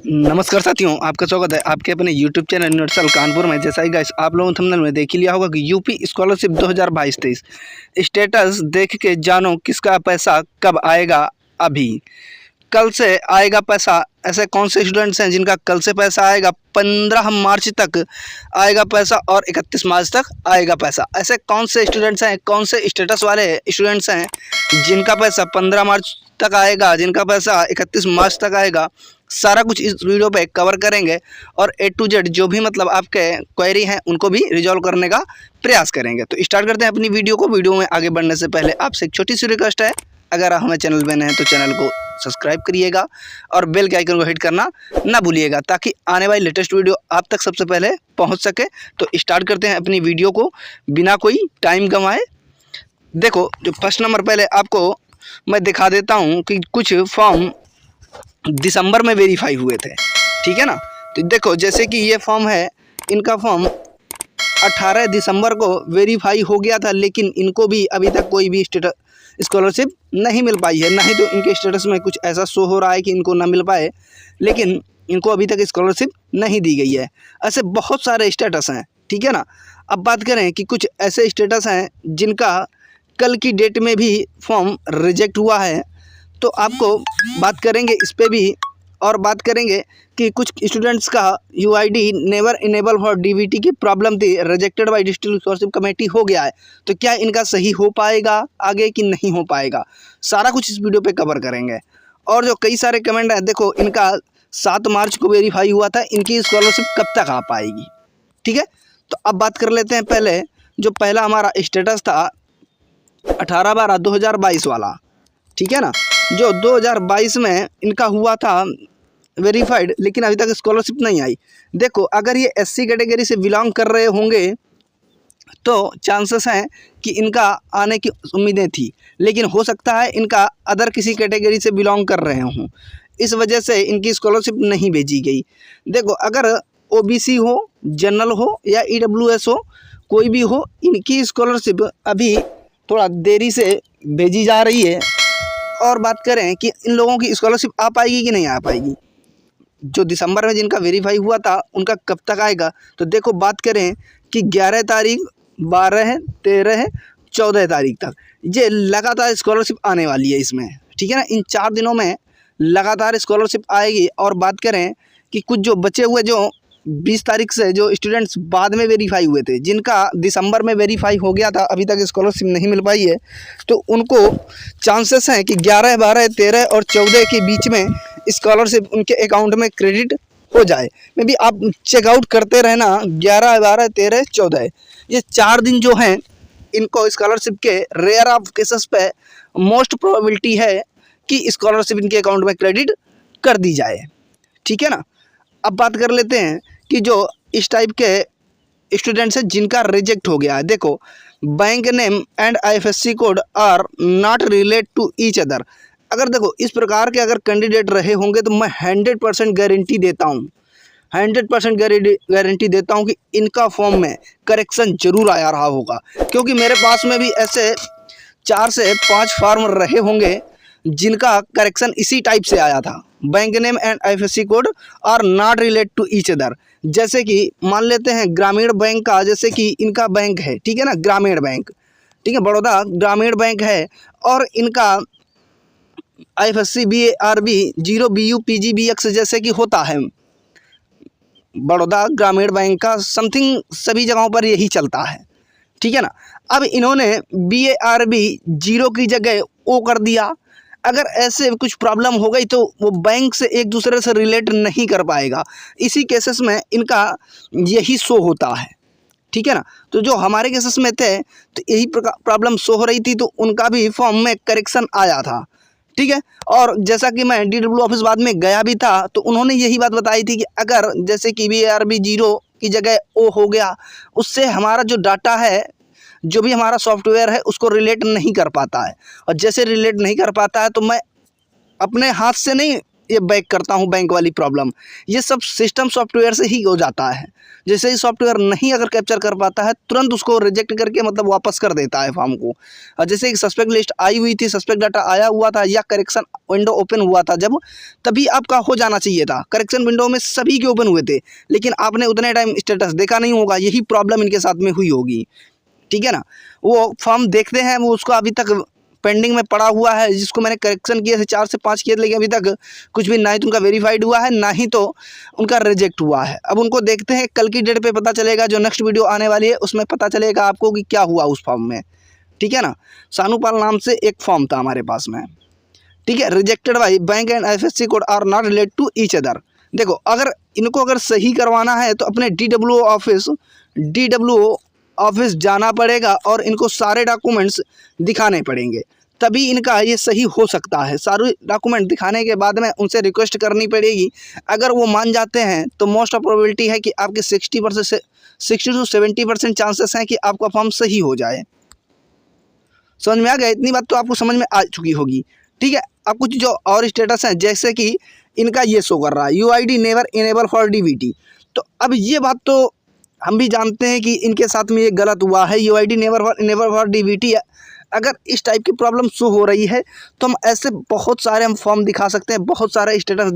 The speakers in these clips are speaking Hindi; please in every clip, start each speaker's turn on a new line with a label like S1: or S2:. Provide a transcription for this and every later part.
S1: नमस्कार साथियों, आपका स्वागत है आपके अपने यूट्यूब चैनल यूनिवर्सल कानपुर में। जैसा ही गाइस आप लोगों ने थंबनेल में देख ही लिया होगा कि यूपी स्कॉलरशिप 2022-23 स्टेटस देख के जानो किसका पैसा कब आएगा। अभी कल से आएगा पैसा। ऐसे कौन से स्टूडेंट्स हैं जिनका कल से पैसा आएगा? 15 मार्च तक आएगा पैसा और 31 मार्च तक आएगा पैसा। ऐसे कौन से स्टूडेंट्स हैं, कौन से स्टेटस वाले स्टूडेंट्स हैं जिनका पैसा 15 मार्च तक आएगा, जिनका पैसा 31 मार्च तक आएगा? सारा कुछ इस वीडियो पे कवर करेंगे और A to Z जो भी मतलब आपके क्वेरी हैं उनको भी रिजॉल्व करने का प्रयास करेंगे। तो स्टार्ट करते हैं अपनी वीडियो को। वीडियो में आगे बढ़ने से पहले आपसे एक छोटी सी रिक्वेस्ट है, अगर आप हमारे चैनल पे नए हैं तो चैनल को सब्सक्राइब करिएगा और बेल के आइकन को हिट करना ना भूलिएगा, ताकि आने वाली लेटेस्ट वीडियो आप तक सबसे पहले पहुंच सके। तो स्टार्ट करते हैं अपनी वीडियो को बिना कोई टाइम गंवाए। देखो, जो फर्स्ट नंबर पहले आपको मैं दिखा देता हूँ कि कुछ फॉर्म दिसंबर में वेरीफाई हुए थे, ठीक है ना। तो देखो, जैसे कि ये फॉर्म है, इनका फॉर्म 18 दिसंबर को वेरीफाई हो गया था, लेकिन इनको भी अभी तक कोई भी स्कॉलरशिप नहीं मिल पाई है। ना ही तो इनके स्टेटस में कुछ ऐसा शो हो रहा है कि इनको ना मिल पाए, लेकिन इनको अभी तक स्कॉलरशिप नहीं दी गई है। ऐसे बहुत सारे स्टेटस हैं, ठीक है ना। अब बात करें कि कुछ ऐसे स्टेटस हैं जिनका कल की डेट में भी फॉर्म रिजेक्ट हुआ है, तो आपको बात करेंगे इस पे भी। और बात करेंगे कि कुछ स्टूडेंट्स का UID never enable for DVT की प्रॉब्लम थी, rejected by district scholarship committee हो गया है। तो क्या इनका सही हो पाएगा आगे कि नहीं हो पाएगा, सारा कुछ इस वीडियो पे कवर करेंगे। और जो कई सारे कमेंट हैं, देखो इनका 7 मार्च को वेरीफाई हुआ था, इनकी स्कॉलरशिप कब तक आ पाएगी, ठीक है। तो अब बात कर लेते हैं पहले जो पहला हमारा स्टेटस था 18/12/2022 वाला, ठीक है ना। जो 2022 में इनका हुआ था वेरीफाइड, लेकिन अभी तक स्कॉलरशिप नहीं आई। देखो, अगर ये SC कैटेगरी से बिलोंग कर रहे होंगे तो चांसेस हैं कि इनका आने की उम्मीदें थी, लेकिन हो सकता है इनका अदर किसी कैटेगरी से बिलोंग कर रहे हों, इस वजह से इनकी स्कॉलरशिप नहीं भेजी गई। देखो, अगर OBC हो, जनरल हो या EWS हो, कोई भी हो, इनकी स्कॉलरशिप अभी थोड़ा देरी से भेजी जा रही है। और बात करें कि इन लोगों की स्कॉलरशिप आ पाएगी कि नहीं आ पाएगी, जो दिसंबर में जिनका वेरीफाई हुआ था उनका कब तक आएगा, तो देखो बात करें कि 11 तारीख, 12, 13, 14 तारीख तक ये लगातार स्कॉलरशिप आने वाली है इसमें, ठीक है ना। इन 4 दिनों में लगातार स्कॉलरशिप आएगी। और बात करें कि कुछ जो बचे हुए जो 20 तारीख से जो स्टूडेंट्स बाद में वेरीफाई हुए थे, जिनका दिसंबर में वेरीफाई हो गया था, अभी तक स्कॉलरशिप नहीं मिल पाई है, तो उनको चांसेस हैं कि 11, 12, 13 और 14 के बीच में स्कॉलरशिप उनके अकाउंट में क्रेडिट हो जाए। मे बी आप चेकआउट करते रहना, 11, 12, 13, 14 ये 4 दिन जो हैं, इनको स्कॉलरशिप के रेयर ऑफ केसेस पे मोस्ट प्रोबेबिलिटी है कि स्कॉलरशिप इनके अकाउंट में क्रेडिट कर दी जाए, ठीक है ना। अब बात कर लेते हैं कि जो इस टाइप के स्टूडेंट्स हैं जिनका रिजेक्ट हो गया है। देखो, bank name and IFSC code are not relate to each other. अगर देखो इस प्रकार के अगर कैंडिडेट रहे होंगे तो मैं 100% गारंटी देता हूँ, 100% गारंटी देता हूँ कि इनका फॉर्म में करेक्शन जरूर आया रहा होगा, क्योंकि मेरे पास में भी ऐसे 4 से 5 फॉर्म रहे होंगे जिनका करेक्शन इसी टाइप से आया था। Bank name and IFSC code are not relate to each other. जैसे कि मान लेते हैं ग्रामीण बैंक का, जैसे कि इनका बैंक है, ठीक है ना, ग्रामीण बैंक, ठीक है, बड़ौदा ग्रामीण बैंक है, और इनका IFSC BARB 0 BU PG BX जैसे कि होता है बड़ौदा ग्रामीण बैंक का, समथिंग सभी जगहों पर यही चलता है, ठीक है ना। अब इन्होंने BARB 0 की जगह O कर दिया। अगर ऐसे कुछ प्रॉब्लम हो गई तो वो बैंक से एक दूसरे से रिलेट नहीं कर पाएगा। इसी केसेस में इनका यही शो होता है, ठीक है ना। तो जो हमारे केसेस में थे तो यही प्रॉब्लम शो हो रही थी, तो उनका भी फॉर्म में करेक्शन आया था, ठीक है। और जैसा कि मैं DW ऑफिस बाद में गया भी था, तो उन्होंने यही बात बताई थी कि अगर जैसे कि BARB 0 की जगह O हो गया, उससे हमारा जो डाटा है, जो भी हमारा सॉफ्टवेयर है, उसको रिलेट नहीं कर पाता है। और जैसे रिलेट नहीं कर पाता है तो मैं अपने हाथ से नहीं ये बैक करता हूँ बैंक वाली प्रॉब्लम, ये सब सिस्टम सॉफ्टवेयर से ही हो जाता है। जैसे ही सॉफ्टवेयर नहीं अगर कैप्चर कर पाता है, तुरंत उसको रिजेक्ट करके मतलब वापस कर देता है फॉर्म को। और जैसे एक सस्पेक्ट लिस्ट आई हुई थी, सस्पेक्ट डाटा आया हुआ था या करेक्शन विंडो ओपन हुआ था जब, तभी आपका हो जाना चाहिए था। करेक्शन विंडो में सभी के ओपन हुए थे, लेकिन आपने उतने टाइम स्टेटस देखा नहीं होगा, यही प्रॉब्लम इनके साथ में हुई होगी। ठीक है ना। वो फॉर्म देखते हैं, वो उसको अभी तक पेंडिंग में पड़ा हुआ है, जिसको मैंने करेक्शन किए थे 4 से 5 किए थे, लेकिन अभी तक कुछ भी ना ही तो उनका वेरीफाइड हुआ है, ना ही तो उनका रिजेक्ट हुआ है। अब उनको देखते हैं, कल की डेट पे पता चलेगा, जो नेक्स्ट वीडियो आने वाली है उसमें पता चलेगा आपको कि क्या हुआ उस फॉर्म में। ठीक है ना। सानूपाल नाम से एक फॉर्म था हमारे पास में, ठीक है। Rejected by bank and IFSC code are not related to each other. देखो, अगर इनको अगर सही करवाना है तो अपने DWO ऑफिस जाना पड़ेगा और इनको सारे डॉक्यूमेंट्स दिखाने पड़ेंगे, तभी इनका ये सही हो सकता है। सारे डॉक्यूमेंट दिखाने के बाद में उनसे रिक्वेस्ट करनी पड़ेगी। अगर वो मान जाते हैं तो मोस्ट ऑफ प्रोबेबिलिटी है कि आपके 60 से 60 to 70% चांसेस हैं कि आपका फॉर्म सही हो जाए। समझ में आ गया? इतनी बात तो आपको समझ में आ चुकी होगी। ठीक है। अब कुछ जो और स्टेटस हैं, जैसे कि इनका ये शो कर रहा है UID never enable for DBT। तो अब ये बात तो हम भी जानते हैं कि इनके साथ में ये गलत हुआ है। UID never enable for DBT, अगर इस टाइप की प्रॉब्लम शो हो रही है तो हम ऐसे बहुत सारे हम फॉर्म दिखा सकते हैं, बहुत सारे स्टेटस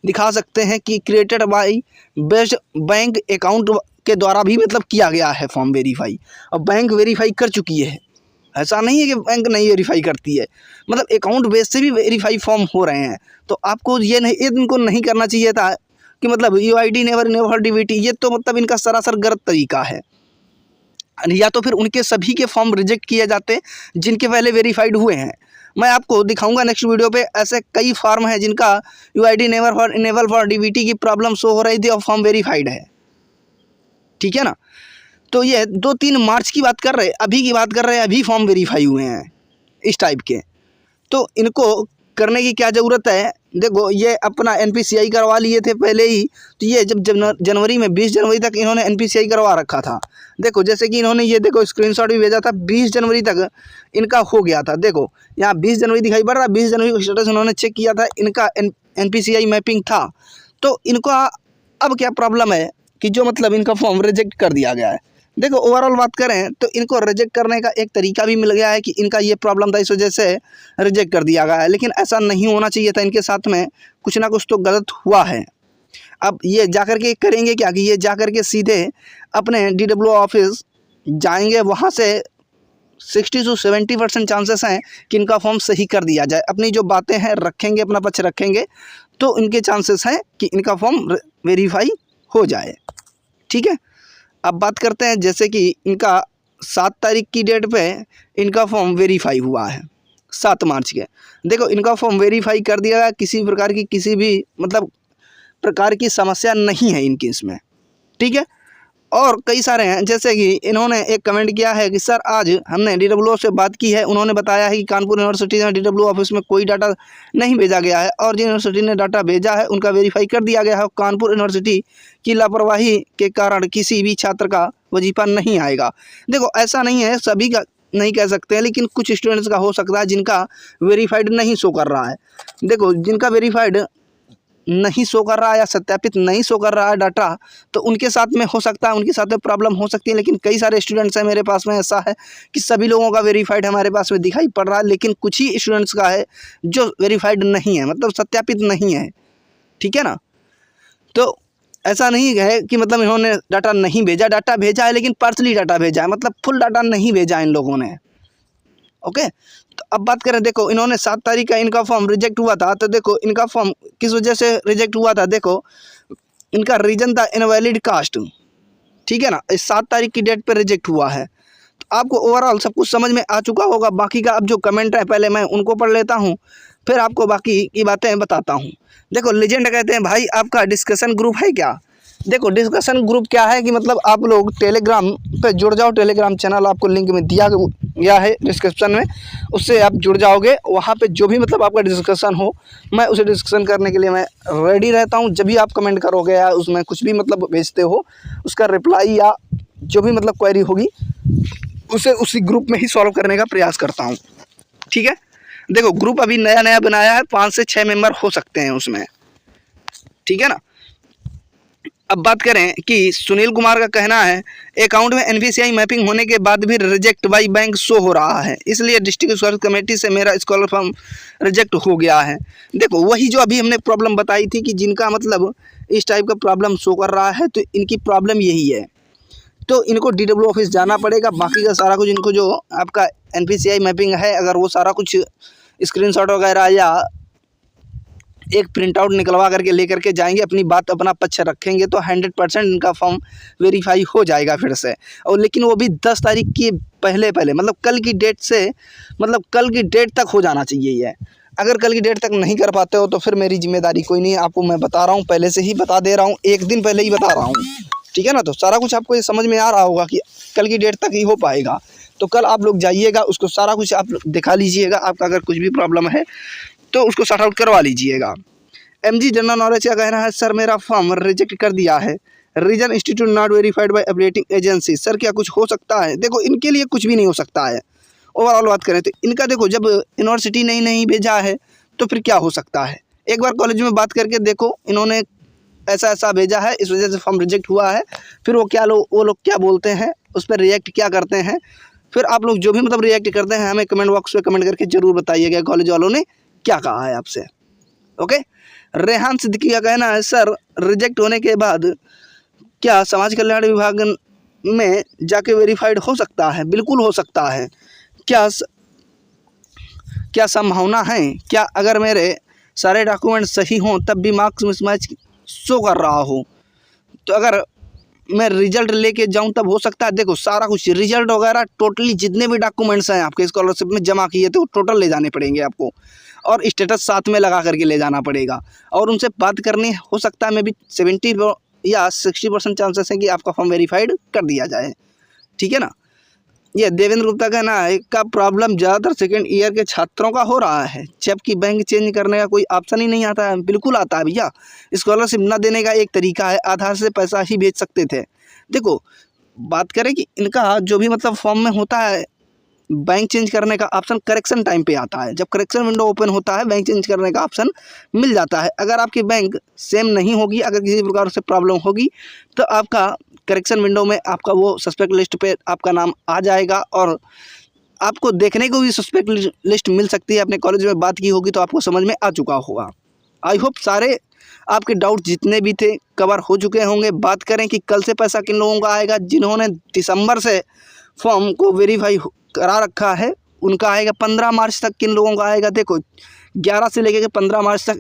S1: दिखा सकते हैं कि created by based bank account के द्वारा भी मतलब किया गया है फॉर्म वेरीफाई, और बैंक वेरीफाई कर चुकी है। ऐसा नहीं है कि बैंक नहीं वेरीफाई करती है, मतलब अकाउंट बेस से भी वेरीफाई फॉर्म हो रहे हैं। तो आपको ये इनको नहीं करना चाहिए था कि मतलब UID नेवर DBT, ये तो मतलब इनका सरासर गलत तरीका है। या तो फिर उनके सभी के फॉर्म रिजेक्ट किए जाते जिनके पहले वेरीफाइड हुए हैं। मैं आपको दिखाऊंगा नेक्स्ट वीडियो पे, ऐसे कई फॉर्म हैं जिनका UID never enable for DBT की प्रॉब्लम शो हो रही थी और फॉर्म वेरीफाइड है। ठीक है ना। तो ये 2-3 मार्च की बात कर रहे हैं, अभी की बात कर रहे हैं, अभी फॉर्म वेरीफाई हुए हैं इस टाइप के। तो इनको करने की क्या ज़रूरत है? देखो, ये अपना NPCI करवा लिए थे पहले ही, तो ये जब जनवरी में 20 जनवरी तक इन्होंने NPCI करवा रखा था। देखो, जैसे कि इन्होंने ये देखो स्क्रीनशॉट भी भेजा था, 20 जनवरी तक इनका हो गया था। देखो यहाँ 20 जनवरी दिखाई पड़ रहा है, 20 जनवरी को स्टेटस उन्होंने चेक किया था, इनका NPCI मैपिंग था। तो इनको अब क्या प्रॉब्लम है कि जो मतलब इनका फॉर्म रिजेक्ट कर दिया गया है। देखो, ओवरऑल बात करें तो इनको रिजेक्ट करने का एक तरीका भी मिल गया है कि इनका ये प्रॉब्लम था, इस वजह से रिजेक्ट कर दिया गया है, लेकिन ऐसा नहीं होना चाहिए था। इनके साथ में कुछ ना कुछ तो गलत हुआ है। अब ये जाकर के करेंगे क्या कि ये जाकर के सीधे अपने DWO ऑफिस जाएंगे, वहाँ से 60 से 70% चांसेस हैं कि इनका फॉर्म सही कर दिया जाए। अपनी जो बातें हैं रखेंगे, अपना पक्ष रखेंगे, तो इनके चांसेस हैं कि इनका फॉर्म वेरीफाई हो जाए। ठीक है। अब बात करते हैं, जैसे कि इनका 7 तारीख की डेट पे इनका फॉर्म वेरीफाई हुआ है, 7 मार्च के। देखो, इनका फॉर्म वेरीफाई कर दिया गया, किसी प्रकार की किसी भी मतलब प्रकार की समस्या नहीं है इनकी इसमें। ठीक है। और कई सारे हैं, जैसे कि इन्होंने एक कमेंट किया है कि सर आज हमने DWO से बात की है, उन्होंने बताया है कि कानपुर यूनिवर्सिटी में DWO ऑफिस में कोई डाटा नहीं भेजा गया है, और जिन यूनिवर्सिटी ने डाटा भेजा है उनका वेरीफाई कर दिया गया है। कानपुर यूनिवर्सिटी की लापरवाही के कारण किसी भी छात्र का वजीफा नहीं आएगा। देखो, ऐसा नहीं है, सभी का नहीं कह सकते हैं, लेकिन कुछ स्टूडेंट्स का हो सकता है जिनका वेरीफाइड नहीं शो कर रहा है। देखो, जिनका वेरीफाइड नहीं शो कर रहा है या सत्यापित नहीं शो कर रहा है डाटा, तो उनके साथ में हो सकता है, उनके साथ में प्रॉब्लम हो सकती है। लेकिन कई सारे स्टूडेंट्स हैं मेरे पास में, ऐसा है कि सभी लोगों का वेरीफाइड हमारे पास में दिखाई पड़ रहा है, लेकिन कुछ ही स्टूडेंट्स का है जो वेरीफाइड नहीं है, मतलब सत्यापित नहीं है। ठीक है ना। तो ऐसा नहीं है कि मतलब इन्होंने डाटा नहीं भेजा, डाटा भेजा है लेकिन पार्सली डाटा भेजा है, मतलब फुल डाटा नहीं भेजा इन लोगों ने। ओके। तो अब बात करें, देखो इन्होंने 7 तारीख का इनका फॉर्म रिजेक्ट हुआ था, तो देखो इनका फॉर्म किस वजह से रिजेक्ट हुआ था। देखो, इनका रीजन था इनवैलिड कास्ट। ठीक है ना। इस 7 तारीख की डेट पर रिजेक्ट हुआ है। तो आपको ओवरऑल सब कुछ समझ में आ चुका होगा। बाकी का अब जो कमेंट है पहले मैं उनको पढ़ लेता हूँ, फिर आपको बाकी की बातें बताता हूँ। देखो, लेजेंड कहते हैं भाई आपका डिस्कशन ग्रुप है क्या? देखो, डिस्कशन ग्रुप क्या है कि मतलब आप लोग टेलीग्राम पे जुड़ जाओ। टेलीग्राम चैनल आपको लिंक में दिया गया है डिस्क्रिप्शन में, उससे आप जुड़ जाओगे। वहाँ पे जो भी मतलब आपका डिस्कशन हो, मैं उसे डिस्कशन करने के लिए मैं रेडी रहता हूँ। जब भी आप कमेंट करोगे या उसमें कुछ भी मतलब भेजते हो, उसका रिप्लाई या जो भी मतलब क्वेरी होगी उसे उसी ग्रुप में ही सॉल्व करने का प्रयास करता हूँ। ठीक है। देखो ग्रुप अभी नया नया बनाया है, 5 से 6 मेंबर हो सकते हैं उसमें, ठीक है ना। अब बात करें कि सुनील कुमार का कहना है अकाउंट में एनपीसीआई मैपिंग होने के बाद भी रिजेक्ट बाई बैंक शो हो रहा है, इसलिए डिस्ट्रिक्ट स्कॉलर कमेटी से मेरा स्कॉलर फॉर्म रिजेक्ट हो गया है। देखो वही जो अभी हमने प्रॉब्लम बताई थी कि जिनका मतलब इस टाइप का प्रॉब्लम शो कर रहा है, तो इनकी प्रॉब्लम यही है, तो इनको डीडब्ल्यू ऑफिस जाना पड़ेगा। बाकी का सारा कुछ इनको जो आपका एनपीसीआई मैपिंग है, अगर वो सारा कुछ स्क्रीनशॉट वगैरह या एक प्रिंट आउट निकलवा करके लेकर के जाएंगे, अपनी बात अपना पक्ष रखेंगे, तो 100% इनका फॉर्म वेरीफाई हो जाएगा फिर से। और लेकिन वो भी 10 तारीख के पहले मतलब कल की डेट से, मतलब कल की डेट तक हो जाना चाहिए ये। अगर कल की डेट तक नहीं कर पाते हो तो फिर मेरी जिम्मेदारी कोई नहीं है, आपको मैं बता रहा हूँ, पहले से ही बता दे रहा हूँ, एक दिन पहले ही बता रहा हूँ, ठीक है ना। तो सारा कुछ आपको ये समझ में आ रहा होगा कि कल की डेट तक ही हो पाएगा। तो कल आप लोग जाइएगा, उसको सारा कुछ आप दिखा लीजिएगा, आपका अगर कुछ भी प्रॉब्लम है तो उसको सॉर्ट आउट करवा लीजिएगा। एमजी जनरल नॉलेज का कहना है सर मेरा फॉर्म रिजेक्ट कर दिया है, reason institute not verified by updating agency. Sir क्या कुछ हो सकता है? देखो इनके लिए कुछ भी नहीं हो सकता है। ओवरऑल बात करें तो इनका देखो, जब यूनिवर्सिटी ने नहीं भेजा है तो फिर क्या हो सकता है। एक बार कॉलेज में बात करके देखो, इन्होंने ऐसा ऐसा भेजा है, इस वजह से फॉर्म रिजेक्ट हुआ है, फिर वो लोग क्या बोलते हैं, उस पर रिएक्ट क्या करते हैं, फिर आप लोग जो भी मतलब रिएक्ट करते हैं हमें कमेंट बॉक्स में कमेंट करके ज़रूर बताइएगा कॉलेज वालों ने क्या कहा है आपसे। ओके। रेहान सिद्दीकी का कहना है सर रिजेक्ट होने के बाद क्या समाज कल्याण विभाग में जाके वेरीफाइड हो सकता है? बिल्कुल हो सकता है। क्या संभावना है? क्या अगर मेरे सारे डॉक्यूमेंट सही हों तब भी मार्क्स मिसमैच शो कर रहा हो, तो अगर मैं रिजल्ट लेके जाऊं तब हो सकता है? देखो सारा कुछ रिजल्ट वगैरह टोटली जितने भी डॉक्यूमेंट्स हैं आपके स्कॉलरशिप में जमा किए थे वो टोटल ले जाने पड़ेंगे आपको, और स्टेटस साथ में लगा करके ले जाना पड़ेगा, और उनसे बात करनी हो सकता है मे भी 70 या 60% चांसेस हैं कि आपका फॉर्म वेरीफाइड कर दिया जाए, ठीक है ना। ये देवेंद्र गुप्ता का कहना है का प्रॉब्लम ज़्यादातर सेकेंड ईयर के छात्रों का हो रहा है, जबकि बैंक चेंज करने का कोई ऑप्शन ही नहीं आता है। बिल्कुल आता है भैया, स्कॉलरशिप न देने का एक तरीका है, आधार से पैसा ही भेज सकते थे। देखो बात करें कि इनका जो भी मतलब फॉर्म में होता है, बैंक चेंज करने का ऑप्शन करेक्शन टाइम पे आता है, जब करेक्शन विंडो ओपन होता है बैंक चेंज करने का ऑप्शन मिल जाता है। अगर आपकी बैंक सेम नहीं होगी, अगर किसी प्रकार से प्रॉब्लम होगी, तो आपका करेक्शन विंडो में आपका वो सस्पेक्ट लिस्ट पे आपका नाम आ जाएगा, और आपको देखने को भी सस्पेक्ट लिस्ट मिल सकती है। अपने कॉलेज में बात की होगी तो आपको समझ में आ चुका होगा। आई होप सारे आपके डाउट जितने भी थे कवर हो चुके होंगे। बात करें कि कल से पैसा किन लोगों का आएगा, जिन्होंने दिसंबर से फॉर्म को वेरीफाई करा रखा है उनका आएगा 15 मार्च तक। किन लोगों का आएगा? देखो 11 से लेकर के 15 मार्च तक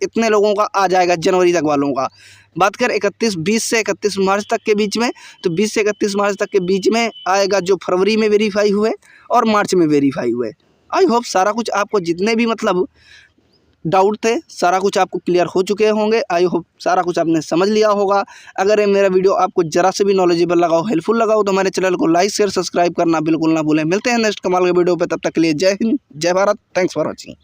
S1: इतने लोगों का आ जाएगा, जनवरी तक वालों का। बात कर 20 से 31 मार्च तक के बीच में, तो 20 से 31 मार्च तक के बीच में आएगा जो फरवरी में वेरीफाई हुए और मार्च में वेरीफाई हुए। आई होप सारा कुछ आपको जितने भी मतलब डाउट थे सारा कुछ आपको क्लियर हो चुके होंगे। आई होप सारा कुछ आपने समझ लिया होगा। अगर ये मेरा वीडियो आपको जरा से भी नॉलेजेबल लगा हो, हेल्पफुल लगा हो, तो हमारे चैनल को लाइक शेयर सब्सक्राइब करना बिल्कुल ना भूलें। मिलते हैं नेक्स्ट कमाल के वीडियो पे, तब तक के लिए जय हिंद जय भारत। Thanks for watching.